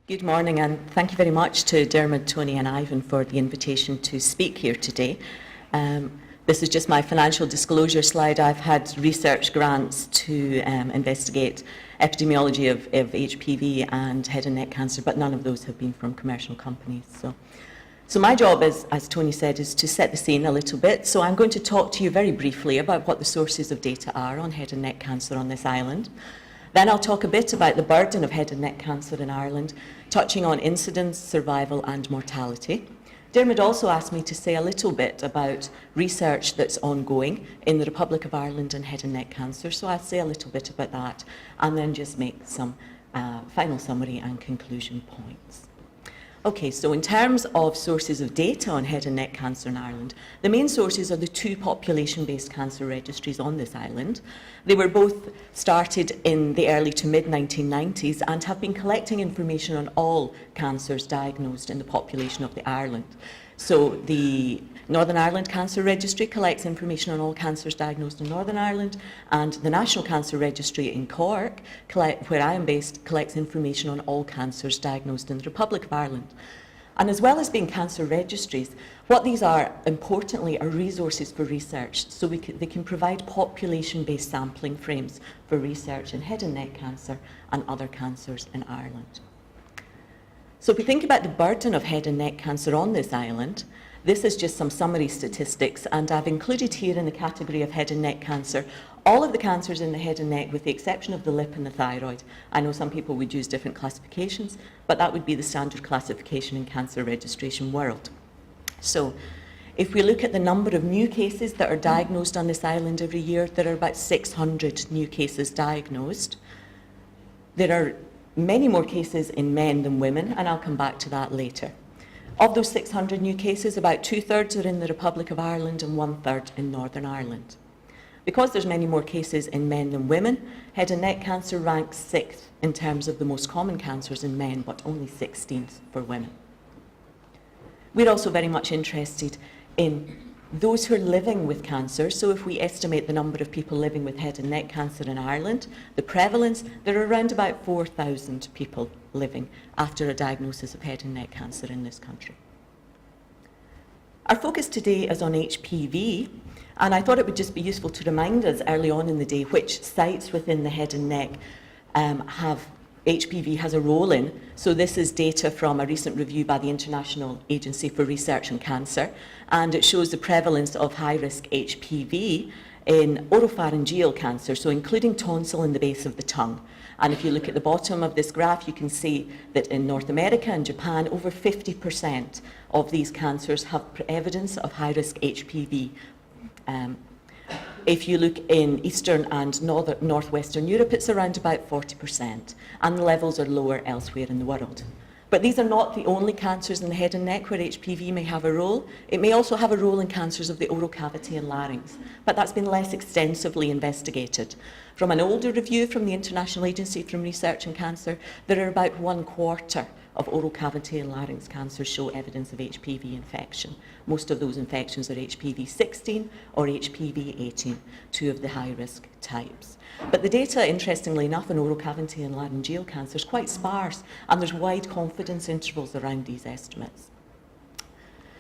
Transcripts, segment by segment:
Good morning, and thank you very much to Dermot, Tony and Ivan for the invitation to speak here today. This is just my financial disclosure slide. I've had research grants to investigate epidemiology of HPV and head and neck cancer, but none of those have been from commercial companies. So my job, as Tony said, is to set the scene a little bit. So I'm going to talk to you very briefly about what the sources of data are on head and neck cancer on this island. Then I'll talk a bit about the burden of head and neck cancer in Ireland, touching on incidence, survival and mortality. Dermot also asked me to say a little bit about research that's ongoing in the Republic of Ireland and head and neck cancer, so I'll say a little bit about that and then just make some final summary and conclusion points. Okay, so in terms of sources of data on head and neck cancer in Ireland, the main sources are the two population-based cancer registries on this island. They were both started in the early to mid-1990s and have been collecting information on all cancers diagnosed in the population of the island. So the Northern Ireland Cancer Registry collects information on all cancers diagnosed in Northern Ireland, and the National Cancer Registry in Cork, where I am based, collects information on all cancers diagnosed in the Republic of Ireland. And as well as being cancer registries, what these are, importantly, are resources for research. So they can provide population-based sampling frames for research in head and neck cancer and other cancers in Ireland. So if we think about the burden of head and neck cancer on this island, this is just some summary statistics, and I've included here in the category of head and neck cancer all of the cancers in the head and neck with the exception of the lip and the thyroid. I know some people would use different classifications, but that would be the standard classification in cancer registration world. So if we look at the number of new cases that are diagnosed on this island every year, there are about 600 new cases diagnosed. There are many more cases in men than women, and I'll come back to that later. Of those 600 new cases, about 2/3 are in the Republic of Ireland and 1/3 in Northern Ireland. Because there's many more cases in men than women, head and neck cancer ranks 6th in terms of the most common cancers in men, but only 16th for women. We're also very much interested in those who are living with cancer. So if we estimate the number of people living with head and neck cancer in Ireland, the prevalence, there are around about 4,000 people living after a diagnosis of head and neck cancer in this country. Our focus today is on HPV, and I thought it would just be useful to remind us early on in the day which sites within the head and neck HPV has a role in. So this is data from a recent review by the International Agency for Research on Cancer, and it shows the prevalence of high-risk HPV in oropharyngeal cancer, so including tonsil in the base of the tongue. And if you look at the bottom of this graph, you can see that in North America and Japan, over 50% of these cancers have evidence of high-risk HPV. If you look in Eastern and Northwestern Europe, it's around about 40%, and the levels are lower elsewhere in the world. But these are not the only cancers in the head and neck where HPV may have a role. It may also have a role in cancers of the oral cavity and larynx, but that's been less extensively investigated. From an older review from the International Agency for Research on Cancer, there are about 1/4 of oral cavity and larynx cancers show evidence of HPV infection. Most of those infections are HPV 16 or HPV 18, two of the high-risk types. But the data, interestingly enough, in oral cavity and laryngeal cancer is quite sparse, and there's wide confidence intervals around these estimates.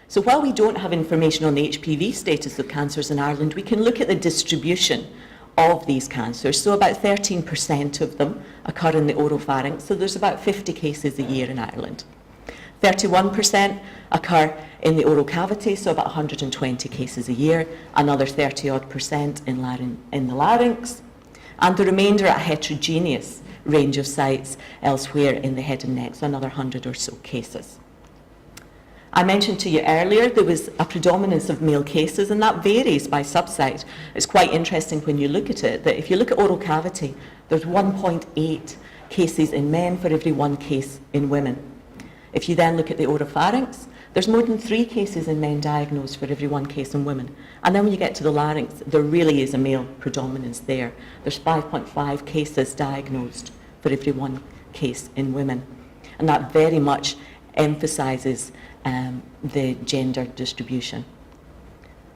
So while we don't have information on the HPV status of cancers in Ireland, we can look at the distribution of these cancers. So about 13% of them occur in the oropharynx, so there's about 50 cases a year in Ireland. 31% occur in the oral cavity, so about 120 cases a year, another 30-odd% in the larynx, and the remainder at a heterogeneous range of sites elsewhere in the head and neck, so another 100 or so cases. I mentioned to you earlier there was a predominance of male cases, and that varies by subsite. It's quite interesting when you look at it, that if you look at oral cavity, there's 1.8 cases in men for every 1 case in women. If you then look at the oropharynx, there's more than 3 cases in men diagnosed for every 1 case in women. And then when you get to the larynx, there really is a male predominance there. There's 5.5 cases diagnosed for every 1 case in women. And that very much emphasises the gender distribution.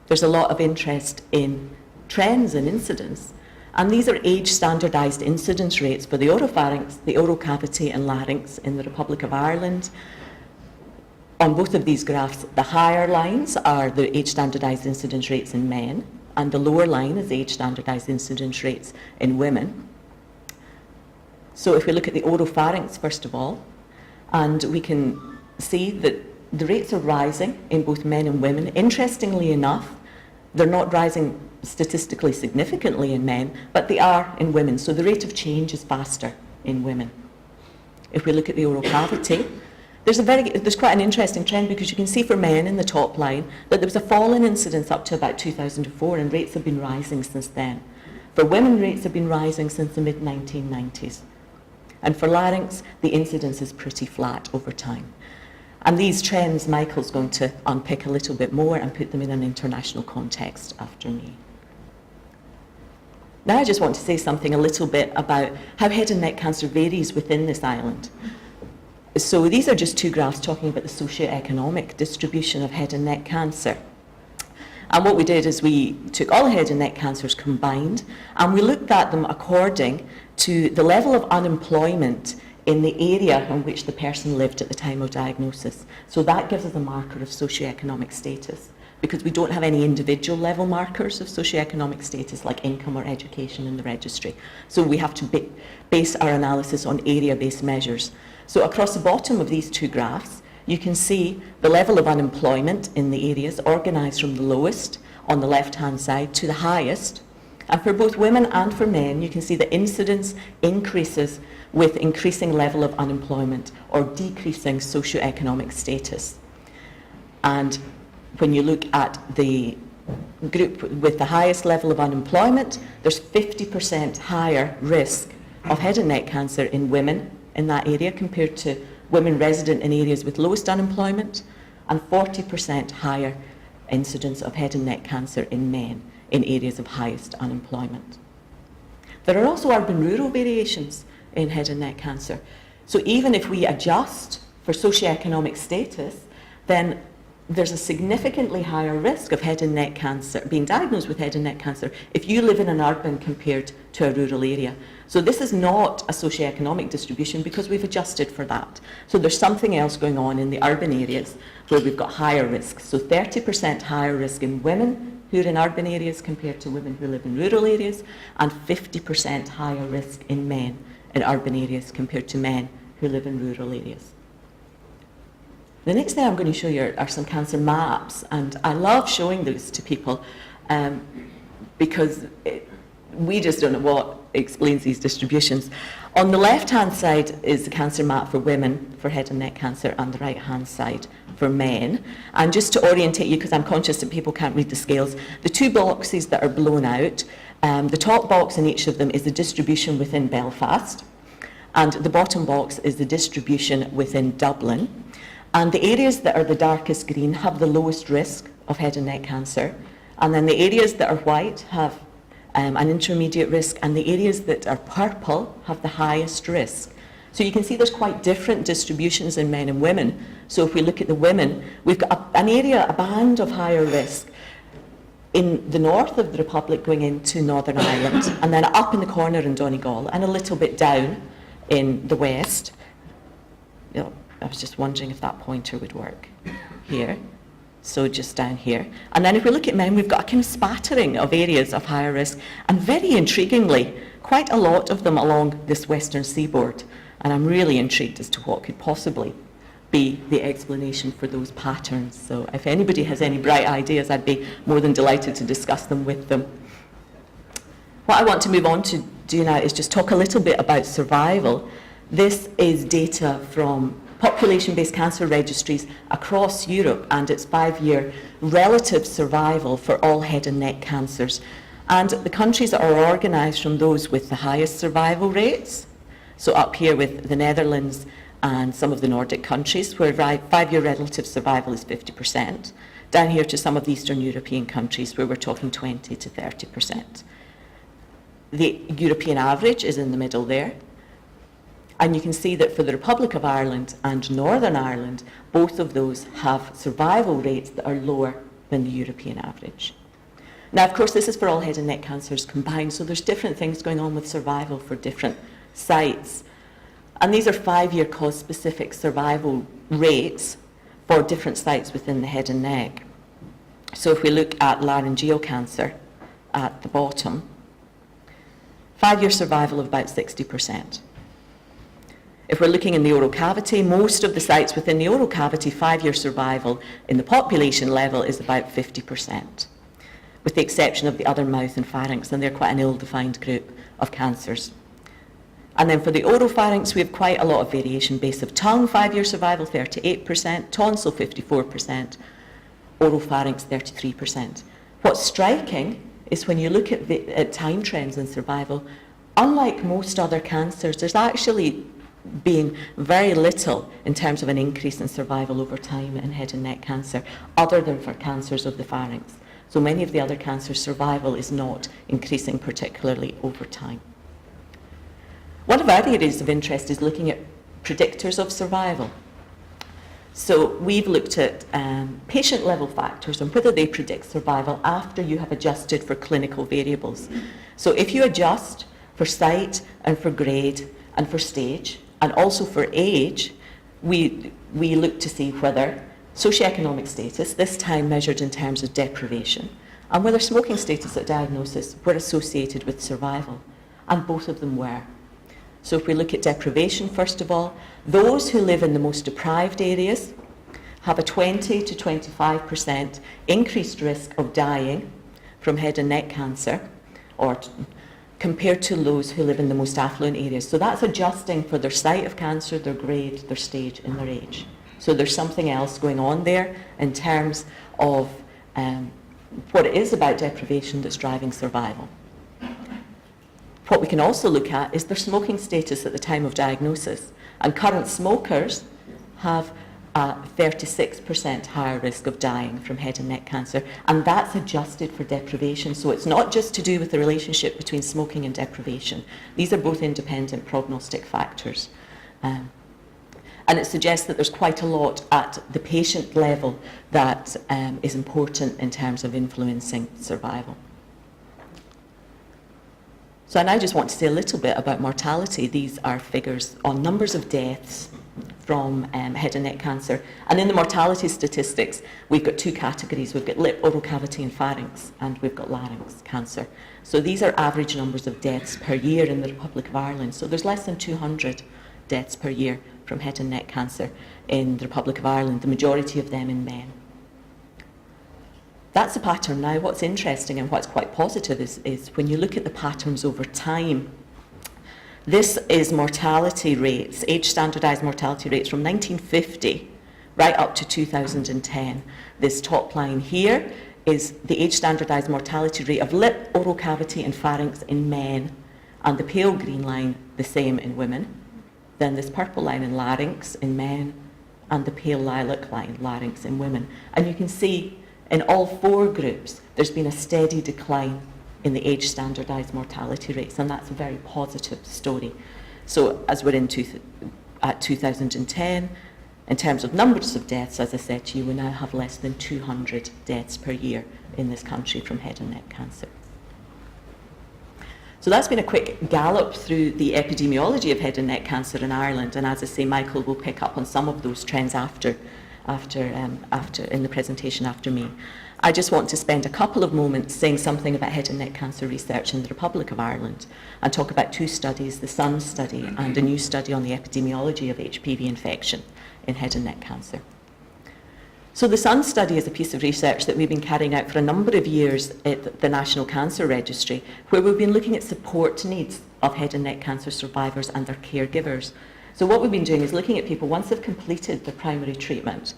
There's a lot of interest in trends and incidence, And these are age-standardised incidence rates for the oropharynx, the oral cavity and larynx in the Republic of Ireland. On both of these graphs, the higher lines are the age-standardised incidence rates in men, and the lower line is age-standardised incidence rates in women. So if we look at the oropharynx, first of all, and we can see that the rates are rising in both men and women. Interestingly enough, they're not rising statistically significantly in men, but they are in women. So the rate of change is faster in women. If we look at the oral cavity, there's quite an interesting trend, because you can see for men in the top line that there was a fall in incidence up to about 2004, and rates have been rising since then. For women, rates have been rising since the mid-1990s. And for larynx, the incidence is pretty flat over time. And these trends, Michael's going to unpick a little bit more and put them in an international context after me. Now I just want to say something a little bit about how head and neck cancer varies within this island. So these are just two graphs talking about the socioeconomic distribution of head and neck cancer. And what we did is we took all head and neck cancers combined, and we looked at them according to the level of unemployment in the area in which the person lived at the time of diagnosis. So that gives us a marker of socioeconomic status, because we don't have any individual level markers of socioeconomic status like income or education in the registry. So we have to base our analysis on area-based measures. So across the bottom of these two graphs, you can see the level of unemployment in the areas organised from the lowest on the left-hand side to the highest. And for both women and for men, you can see the incidence increases with increasing level of unemployment or decreasing socioeconomic status. And when you look at the group with the highest level of unemployment, there's 50% higher risk of head and neck cancer in women in that area compared to women resident in areas with lowest unemployment, and 40% higher incidence of head and neck cancer in men in areas of highest unemployment. There are also urban-rural variations in head and neck cancer. So even if we adjust for socioeconomic status, then there's a significantly higher risk of head and neck cancer, being diagnosed with head and neck cancer, if you live in an urban compared to a rural area. So this is not a socioeconomic distribution because we've adjusted for that. So there's something else going on in the urban areas where we've got higher risks. So 30% higher risk in women who are in urban areas compared to women who live in rural areas, and 50% higher risk in men in urban areas compared to men who live in rural areas. The next thing I'm going to show you are some cancer maps, and I love showing those to people because we just don't know what explains these distributions. On the left-hand side is the cancer map for women for head and neck cancer, and the right-hand side for men. And just to orientate you, because I'm conscious that people can't read the scales, the two boxes that are blown out, the top box in each of them is the distribution within Belfast, and the bottom box is the distribution within Dublin. And the areas that are the darkest green have the lowest risk of head and neck cancer. And then the areas that are white have an intermediate risk, and the areas that are purple have the highest risk. So you can see there's quite different distributions in men and women. So if we look at the women, we've got an area, a band of higher risk in the north of the Republic going into Northern Ireland, and then up in the corner in Donegal, and a little bit down in the west. You know, I was just wondering if that pointer would work here. So just down here. And then if we look at men, we've got a kind of spattering of areas of higher risk, and very intriguingly, quite a lot of them along this western seaboard. And I'm really intrigued as to what could possibly be the explanation for those patterns. So if anybody has any bright ideas, I'd be more than delighted to discuss them with them. What I want to move on to do now is just talk a little bit about survival. This is data from population-based cancer registries across Europe, and it's 5-year relative survival for all head and neck cancers. And the countries are organised from those with the highest survival rates. So up here with the Netherlands and some of the Nordic countries, where 5-year relative survival is 50%. Down here to some of the Eastern European countries, where we're talking 20 to 30%. The European average is in the middle there. And you can see that for the Republic of Ireland and Northern Ireland, both of those have survival rates that are lower than the European average. Now, of course, this is for all head and neck cancers combined, so there's different things going on with survival for different sites. And these are 5-year cause-specific survival rates for different sites within the head and neck. So if we look at laryngeal cancer at the bottom, 5-year survival of about 60%. If we're looking in the oral cavity, most of the sites within the oral cavity, 5-year survival in the population level is about 50%, with the exception of the other mouth and pharynx, and they're quite an ill-defined group of cancers. And then for the oropharynx, we have quite a lot of variation. Base of tongue, 5-year survival, 38%, tonsil, 54%, oropharynx, 33%. What's striking is when you look at time trends in survival, unlike most other cancers, there's actually being very little in terms of an increase in survival over time in head and neck cancer, other than for cancers of the pharynx. So many of the other cancers' survival is not increasing particularly over time. One of our areas of interest is looking at predictors of survival. So we've looked at patient-level factors and whether they predict survival after you have adjusted for clinical variables. So if you adjust for site and for grade and for stage, and also for age, we look to see whether socioeconomic status, this time measured in terms of deprivation, and whether smoking status at diagnosis were associated with survival, and both of them were. So if we look at deprivation, first of all, those who live in the most deprived areas have a 20 to 25% increased risk of dying from head and neck cancer, compared to those who live in the most affluent areas. So that's adjusting for their site of cancer, their grade, their stage, and their age. So there's something else going on there in terms of what it is about deprivation that's driving survival. What we can also look at is their smoking status at the time of diagnosis. And current smokers have a 36% higher risk of dying from head and neck cancer, and that's adjusted for deprivation. So it's not just to do with the relationship between smoking and deprivation. These are both independent prognostic factors. And it suggests that there's quite a lot at the patient level that is important in terms of influencing survival. So I now just want to say a little bit about mortality. These are figures on numbers of deaths from head and neck cancer. And in the mortality statistics, we've got 2 categories. We've got lip, oral cavity and pharynx, and we've got larynx cancer. So these are average numbers of deaths per year in the Republic of Ireland. So there's less than 200 deaths per year from head and neck cancer in the Republic of Ireland, the majority of them in men. That's a pattern. Now, what's interesting and what's quite positive is when you look at the patterns over time. This is mortality rates, age-standardised mortality rates from 1950 right up to 2010. This top line here is the age-standardised mortality rate of lip, oral cavity and pharynx in men, and the pale green line the same in women. Then this purple line in larynx in men, and the pale lilac line, larynx in women. And you can see in all 4 groups, there's been a steady decline in the age-standardised mortality rates, and that's a very positive story. So as we're at 2010, in terms of numbers of deaths, as I said to you, we now have less than 200 deaths per year in this country from head and neck cancer. So that's been a quick gallop through the epidemiology of head and neck cancer in Ireland, and as I say, Michael will pick up on some of those trends after in the presentation after me. I just want to spend a couple of moments saying something about head and neck cancer research in the Republic of Ireland and talk about 2 studies, the SUN study and a new study on the epidemiology of HPV infection in head and neck cancer. So the SUN study is a piece of research that we've been carrying out for a number of years at the National Cancer Registry, where we've been looking at support needs of head and neck cancer survivors and their caregivers. So what we've been doing is looking at people once they've completed their primary treatment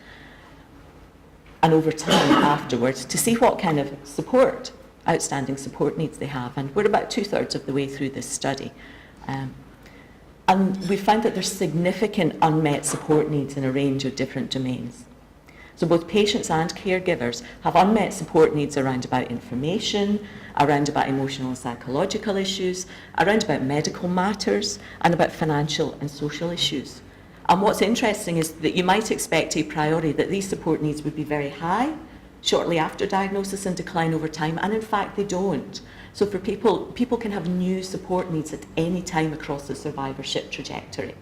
and over time afterwards to see what kind of support, outstanding support needs they have. And we're about 2/3 of the way through this study. And we found that there's significant unmet support needs in a range of different domains. So both patients and caregivers have unmet support needs around about information, around about emotional and psychological issues, around about medical matters, and about financial and social issues. And what's interesting is that you might expect a priori that these support needs would be very high shortly after diagnosis and decline over time, and in fact they don't. So for people can have new support needs at any time across the survivorship trajectory.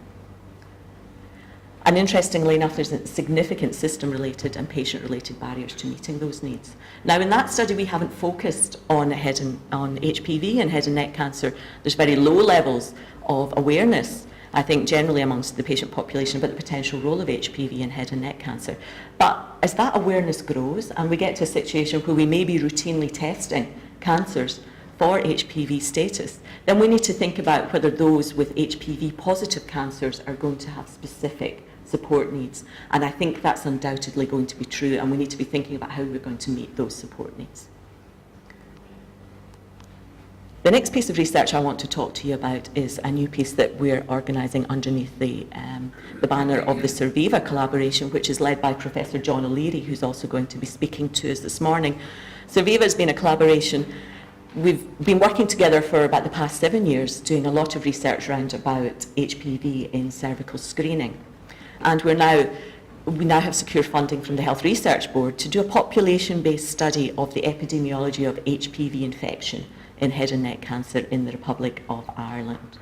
And interestingly enough, there's significant system-related and patient-related barriers to meeting those needs. Now, in that study, we haven't focused on HPV and head and neck cancer. There's very low levels of awareness, I think, generally amongst the patient population about the potential role of HPV in head and neck cancer. But as that awareness grows and we get to a situation where we may be routinely testing cancers for HPV status, then we need to think about whether those with HPV positive cancers are going to have specific support needs. And I think that's undoubtedly going to be true, and we need to be thinking about how we're going to meet those support needs. The next piece of research I want to talk to you about is a new piece that we're organising underneath the banner of the Surviva collaboration, which is led by Professor John O'Leary, who's also going to be speaking to us this morning. Surviva has been a collaboration. We've been working together for about the past 7 years, doing a lot of research around about HPV in cervical screening. And we now have secured funding from the Health Research Board to do a population-based study of the epidemiology of HPV infection in head and neck cancer in the Republic of Ireland.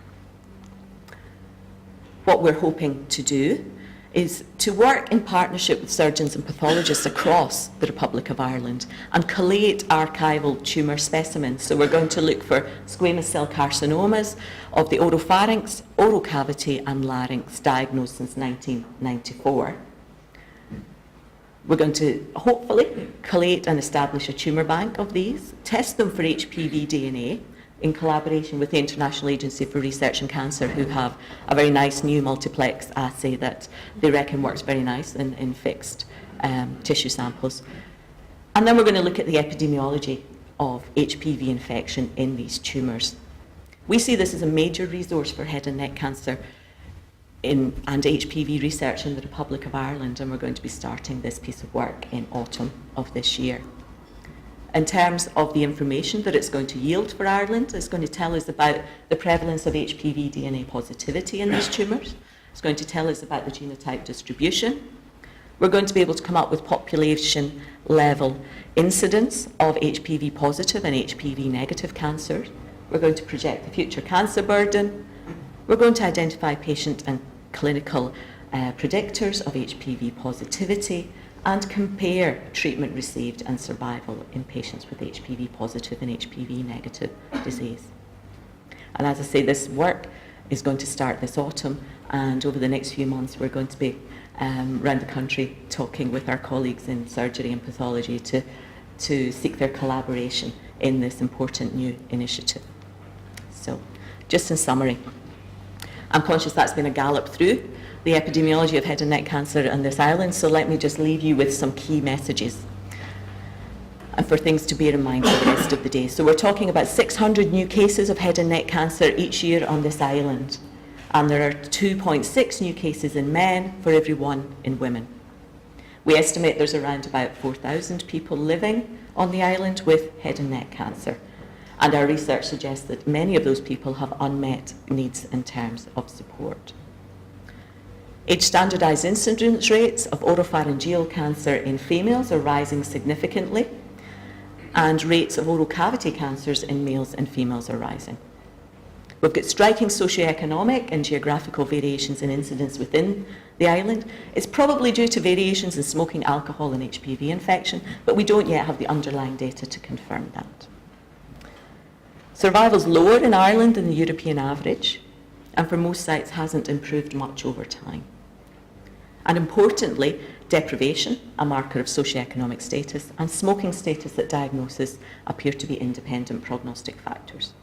What we're hoping to do is to work in partnership with surgeons and pathologists across the Republic of Ireland and collate archival tumour specimens. So we're going to look for squamous cell carcinomas of the oropharynx, oral cavity and larynx diagnosed since 1994. We're going to hopefully collate and establish a tumour bank of these, test them for HPV DNA in collaboration with the International Agency for Research in Cancer, who have a very nice new multiplex assay that they reckon works very nice in fixed tissue samples. And then we're going to look at the epidemiology of HPV infection in these tumours. We see this as a major resource for head and neck cancer and HPV research in the Republic of Ireland, and we're going to be starting this piece of work in autumn of this year. In terms of the information that it's going to yield for Ireland, it's going to tell us about the prevalence of HPV DNA positivity in these tumours. It's going to tell us about the genotype distribution. We're going to be able to come up with population level incidence of HPV positive and HPV negative cancers. We're going to project the future cancer burden. We're going to identify patient and clinical predictors of HPV positivity and compare treatment received and survival in patients with HPV positive and HPV negative disease. And as I say, this work is going to start this autumn, and over the next few months we're going to be around the country talking with our colleagues in surgery and pathology to seek their collaboration in this important new initiative. So, just in summary, I'm conscious that's been a gallop through the epidemiology of head and neck cancer on this island, so let me just leave you with some key messages and for things to bear in mind for the rest of the day. So we're talking about 600 new cases of head and neck cancer each year on this island, and there are 2.6 new cases in men for every 1 in women. We estimate there's around about 4,000 people living on the island with head and neck cancer, and our research suggests that many of those people have unmet needs in terms of support. Age-standardised incidence rates of oropharyngeal cancer in females are rising significantly, and rates of oral cavity cancers in males and females are rising. We've got striking socioeconomic and geographical variations in incidence within the island. It's probably due to variations in smoking, alcohol and HPV infection, but we don't yet have the underlying data to confirm that. Survival is lower in Ireland than the European average, and for most sites hasn't improved much over time. And importantly, deprivation, a marker of socioeconomic status, and smoking status at diagnosis appear to be independent prognostic factors.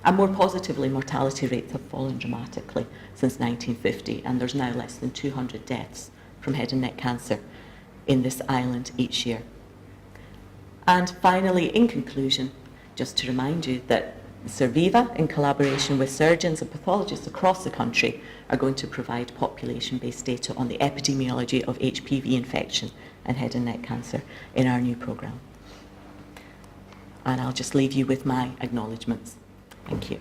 And more positively, mortality rates have fallen dramatically since 1950, and there's now less than 200 deaths from head and neck cancer in this island each year. And finally, in conclusion, just to remind you that Surviva, in collaboration with surgeons and pathologists across the country, are going to provide population-based data on the epidemiology of HPV infection and head and neck cancer in our new programme. And I'll just leave you with my acknowledgements. Thank you.